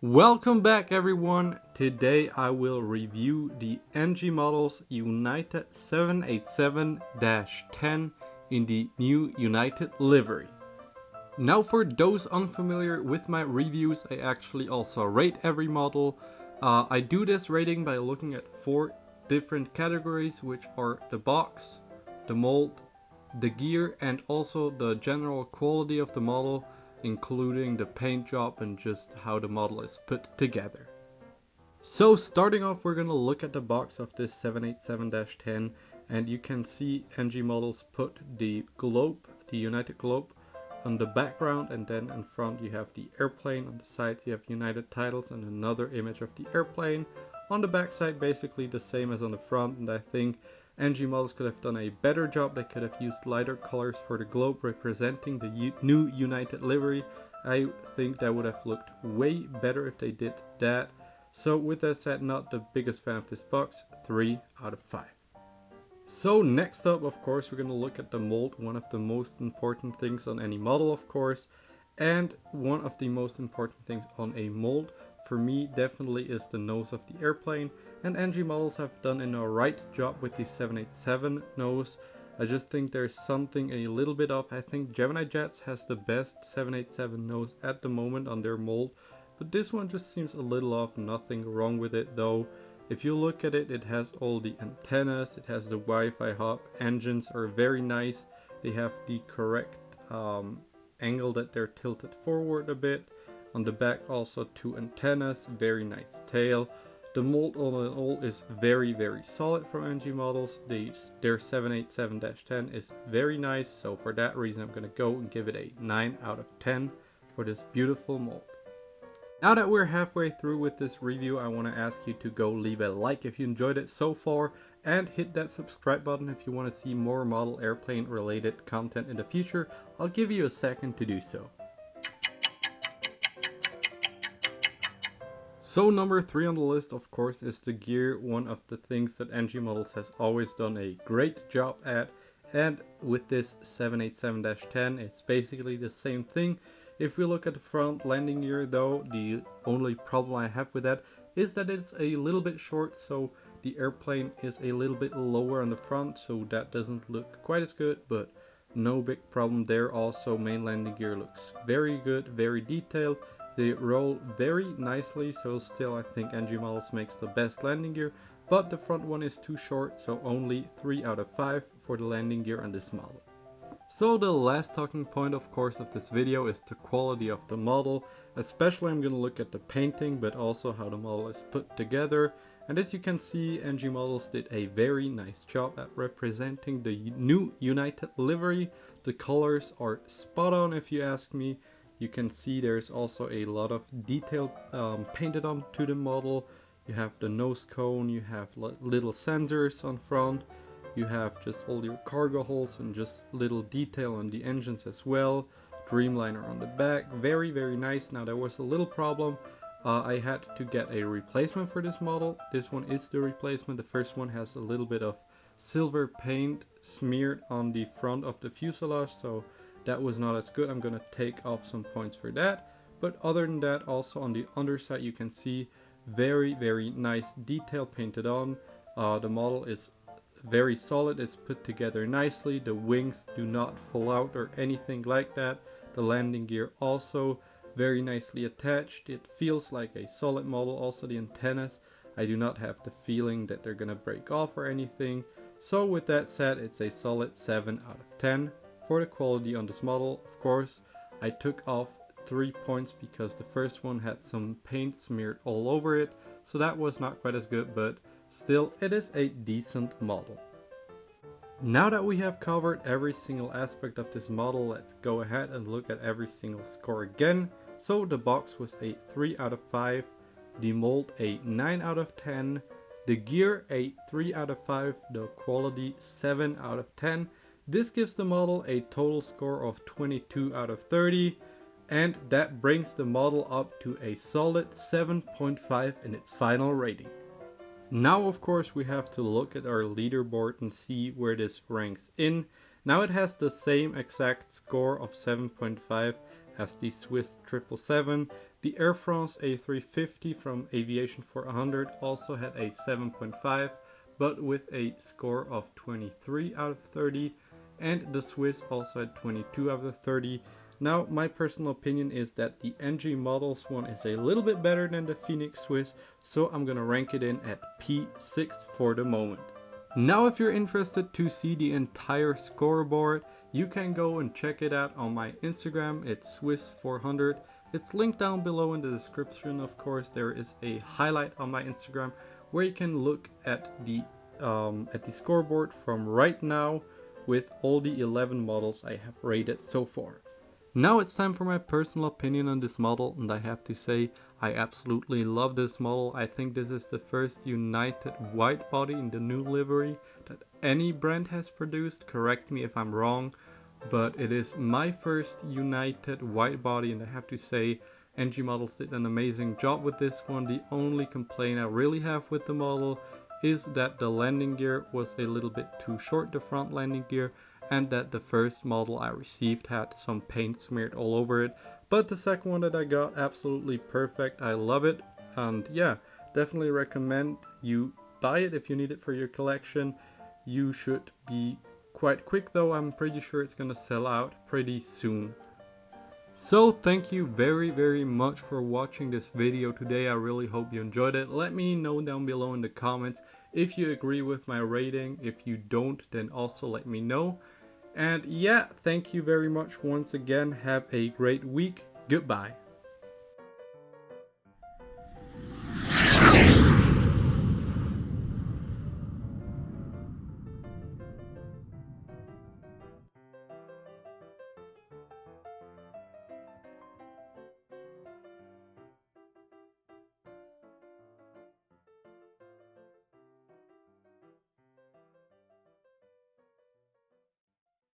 Welcome back everyone. Today I will review the NG models United 787-10 in the new United livery. Now for those unfamiliar with my reviews, I actually also rate every model. I do this rating by looking at 4 different categories, which are the box, the mold, the gear, and also the general quality of the model, including the paint job and just how the model is put together. So starting off, we're gonna look at the box of this 787-10, and you can see NG models put the globe, the United globe, on the background, and then in front you have the airplane. On the sides you have United titles and another image of the airplane. On the back side basically the same as on the front, and I think NG models could have done a better job. They could have used lighter colors for the globe representing the new United livery. I think that would have looked way better if they did that. So with that said, not the biggest fan of this box, 3 out of 5. So next up, of course, we're going to look at the mold, one of the most important things on any model, of course. And one of the most important things on a mold, for me, definitely is the nose of the airplane. And NG models have done an alright job with the 787 nose. I just think there's something a little bit off. I think Gemini Jets has the best 787 nose at the moment on their mold. But this one just seems a little off, nothing wrong with it though. If you look at it, it has all the antennas, it has the Wi-Fi hub, engines are very nice. They have the correct angle that they're tilted forward a bit. On the back also 2 antennas, very nice tail. The mold all in all is very solid from NG models. Their 787-10 is very nice, so for that reason I'm gonna go and give it a 9 out of 10 for this beautiful mold. Now that we're halfway through with this review, I want to ask you to go leave a like if you enjoyed it so far, and hit that subscribe button if you want to see more model airplane related content in the future. I'll give you a second to do so. So number 3 on the list, of course, is the gear, one of the things that NG models has always done a great job at, and with this 787-10 it's basically the same thing. If we look at the front landing gear though, the only problem I have with that is that it's a little bit short, so the airplane is a little bit lower on the front, so that doesn't look quite as good, but no big problem there. Also, main landing gear looks very good, very detailed. They roll very nicely, so still I think NG models makes the best landing gear, but the front one is too short, so only 3 out of 5 for the landing gear on this model. So the last talking point, of course, of this video is the quality of the model. Especially I'm going to look at the painting, but also how the model is put together. And as you can see, NG models did a very nice job at representing the new United livery. The colors are spot on if you ask me. You can see there's also a lot of detail painted onto the model. You have the nose cone, you have little sensors on front. You have just all your cargo holes and just little detail on the engines as well. Dreamliner on the back, very nice. Now there was a little problem. I had to get a replacement for this model. This one is the replacement. The first one has a little bit of silver paint smeared on the front of the fuselage, so that was not as good. I'm gonna take off some points for that. But other than that, also on the underside you can see very nice detail painted on. The model is very solid, it's put together nicely. The wings do not fall out or anything like that. The landing gear also very nicely attached. It feels like a solid model. Also the antennas, I do not have the feeling that they're gonna break off or anything. So with that said, it's a solid 7 out of 10 for the quality on this model. Of course, I took off 3 points because the first one had some paint smeared all over it, so that was not quite as good, but still it is a decent model. Now that we have covered every single aspect of this model, let's go ahead and look at every single score again. So the box was a 3 out of 5, the mold a 9 out of 10, the gear a 3 out of 5, the quality 7 out of 10. This gives the model a total score of 22 out of 30, and that brings the model up to a solid 7.5 in its final rating. Now of course we have to look at our leaderboard and see where this ranks in. Now it has the same exact score of 7.5 has the Swiss 777. The Air France A350 from Aviation 400 also had a 7.5, but with a score of 23 out of 30, and the Swiss also had 22 out of 30. Now, my personal opinion is that the NG Models one is a little bit better than the Phoenix Swiss, so I'm gonna rank it in at P6 for the moment. Now, if you're interested to see the entire scoreboard, you can go and check it out on my Instagram. It's Swiss400. It's linked down below in the description. Of course, there is a highlight on my Instagram where you can look at the scoreboard from right now with all the 11 models I have rated so far. Now it's time for my personal opinion on this model, and I have to say I absolutely love this model. I think this is the first United wide body in the new livery that any brand has produced. Correct me if I'm wrong, but it is my first United wide body, and I have to say NG Models did an amazing job with this one. The only complaint I really have with the model is that the landing gear was a little bit too short, the front landing gear, and that the first model I received had some paint smeared all over it. But the second one that I got, absolutely perfect. I love it, and yeah, definitely recommend you buy it if you need it for your collection. You should be quite quick though. I'm pretty sure it's gonna sell out pretty soon. So thank you very much for watching this video today. I really hope you enjoyed it. Let me know down below in the comments if you agree with my rating. If you don't, then also let me know. And yeah, thank you very much once again. Have a great week. Goodbye.